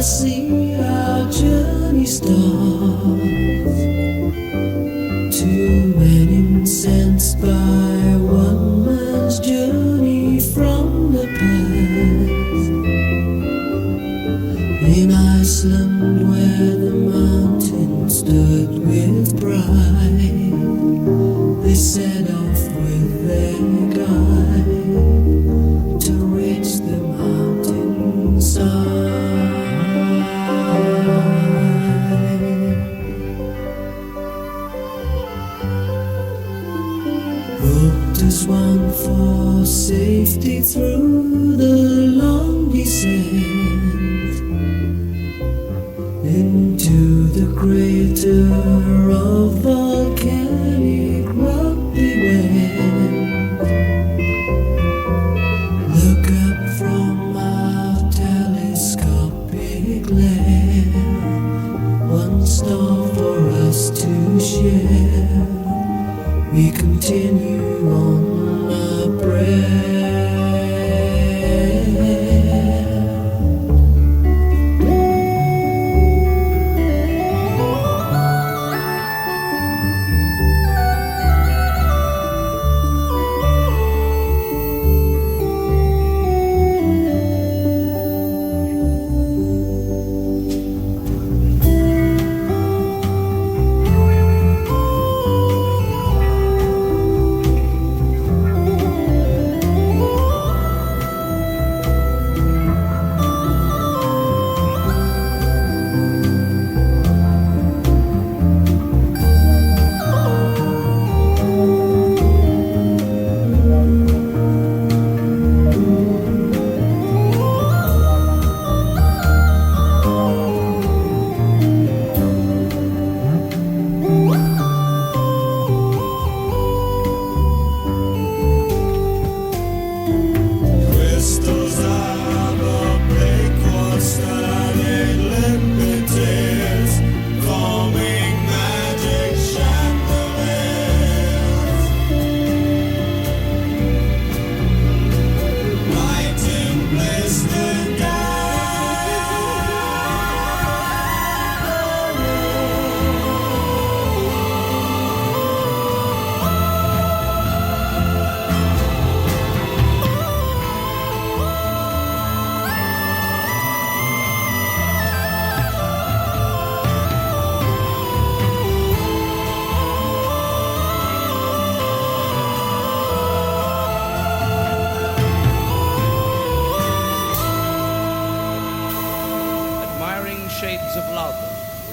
see our journey starts. Two men incensed by one man's journey from the past. In Iceland, where the mountain stood with pride, they set off with their guide to reach the mountainside. Booked as one for safety through the long descent into the crater of volcanic rock they went. Look up from our telescopic lamp, one star for us to share. We continue on our prayer.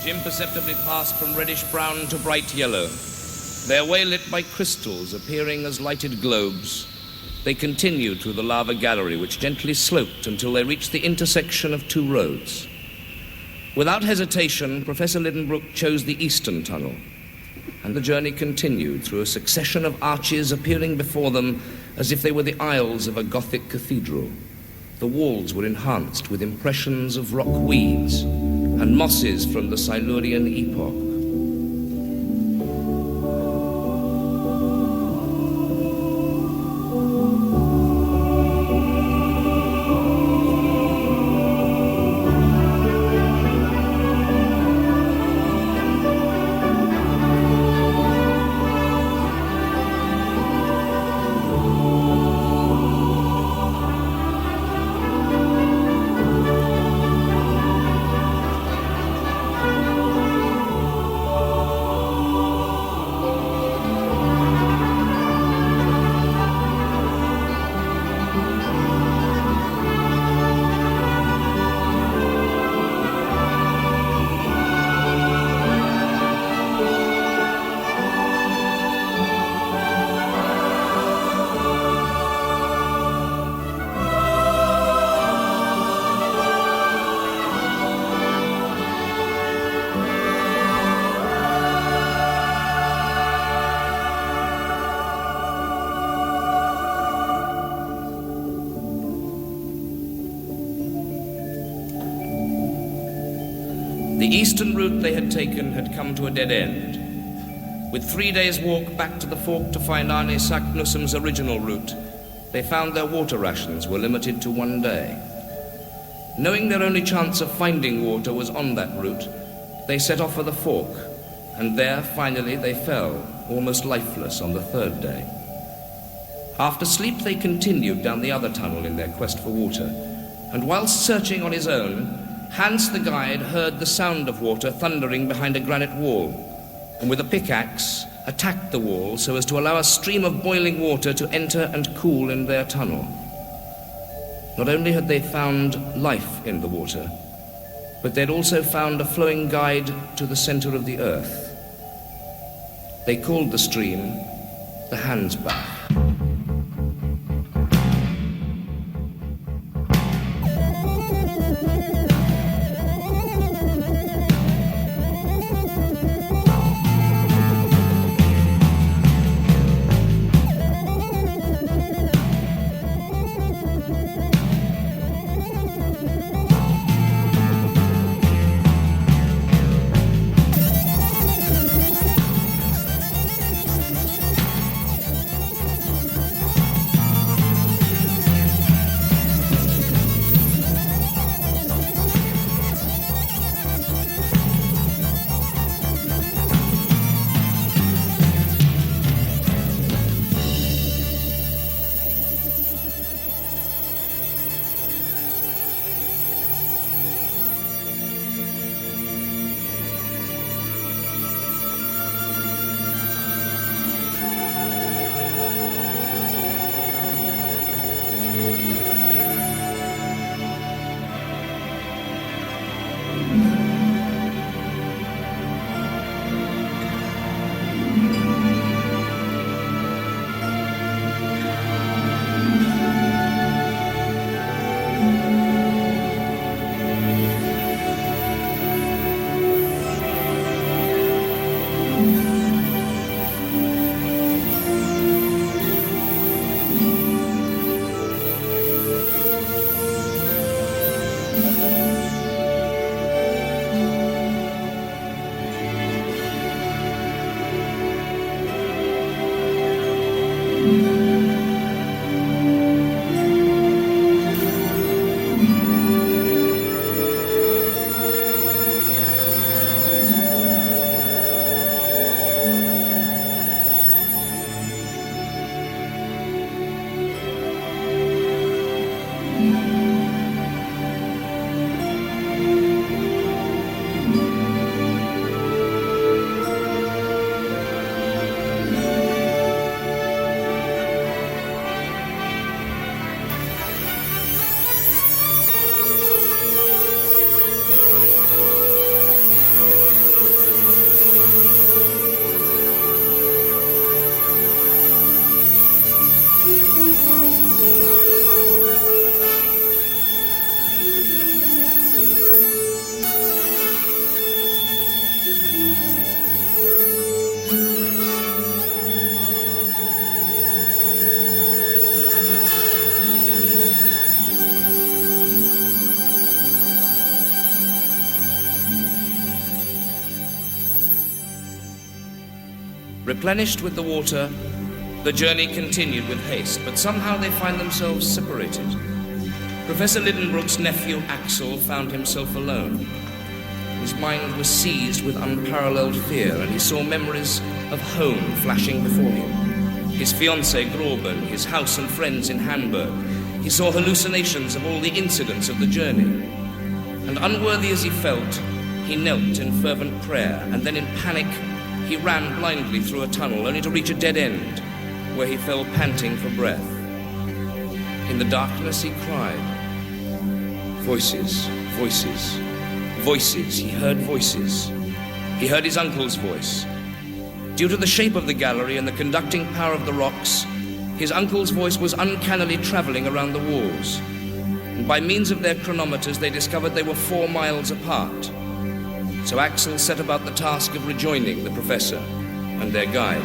Imperceptibly passed from reddish-brown to bright yellow, their way lit by crystals appearing as lighted globes. They continued through the lava gallery, which gently sloped until they reached the intersection of two roads. Without hesitation, Professor Lidenbrook chose the eastern tunnel, and the journey continued through a succession of arches appearing before them as if they were the aisles of a Gothic cathedral. The walls were enhanced with impressions of rock weeds and mosses from the Silurian epoch. The eastern route they had taken had come to a dead end. With 3 days' walk back to the fork to find Arne Saknussum's original route, they found their water rations were limited to 1 day. Knowing their only chance of finding water was on that route, they set off for the fork, and there finally they fell, almost lifeless, on the third day. After sleep they continued down the other tunnel in their quest for water, and whilst searching on his own, Hans the guide heard the sound of water thundering behind a granite wall, and with a pickaxe attacked the wall so as to allow a stream of boiling water to enter and cool in their tunnel. Not only had they found life in the water, but they'd also found a flowing guide to the center of the earth. They called the stream the Hansbach. Replenished with the water, the journey continued with haste, but somehow they find themselves separated. Professor Lidenbrook's nephew Axel found himself alone. His mind was seized with unparalleled fear, and he saw memories of home flashing before him. His fiancée Groben, his house and friends in Hamburg. He saw hallucinations of all the incidents of the journey. And unworthy as he felt, he knelt in fervent prayer, and then in panic, he ran blindly through a tunnel, only to reach a dead end, where he fell panting for breath. In the darkness he cried. Voices, voices, voices. He heard voices. He heard his uncle's voice. Due to the shape of the gallery and the conducting power of the rocks, his uncle's voice was uncannily traveling around the walls. And by means of their chronometers, they discovered they were 4 miles apart. So Axel set about the task of rejoining the professor and their guide.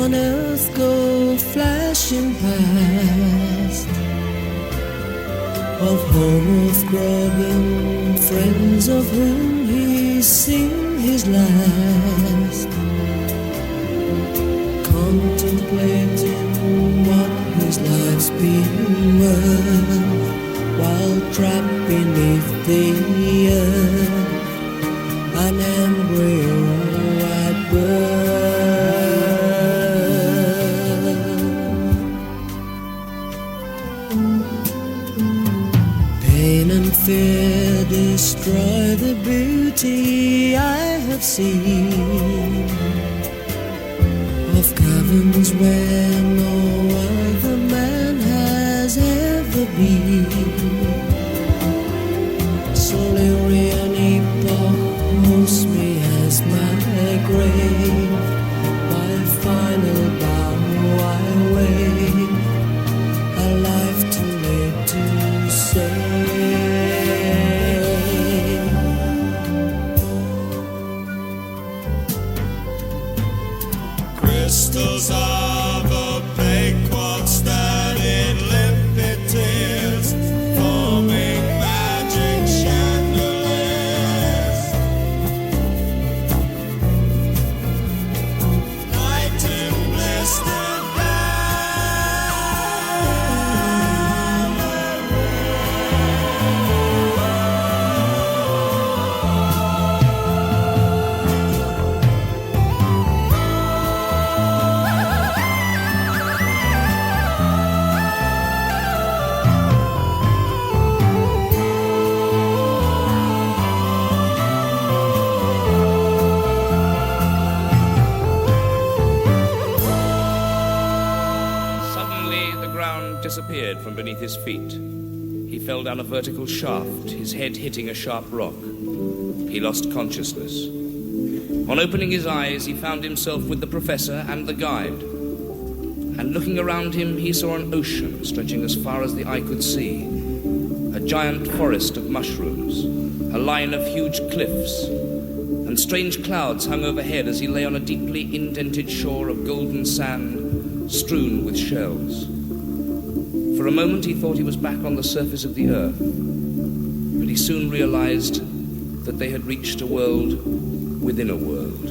on earth go flashing past, of home of grubbing friends of whom he's seen his last, contemplating what his life's been worth, while trapped beneath the earth, an embryo at birth. Pain and fear destroy the beauty I have seen of caverns where no other man has ever been. Solarian epoch holds me as my grave, my final bow I wait, a life too late to save. Crystals of opaque quartz studded limpid tears, forming magic chandeliers. Light in blistered Suddenly, the ground disappeared from beneath his feet. He fell down a vertical shaft, his head hitting a sharp rock. He lost consciousness. On opening his eyes, he found himself with the professor and the guide. And looking around him, he saw an ocean stretching as far as the eye could see, a giant forest of mushrooms, a line of huge cliffs, and strange clouds hung overhead as he lay on a deeply indented shore of golden sand strewn with shells. For a moment he thought he was back on the surface of the earth, but he soon realized that they had reached a world within a world.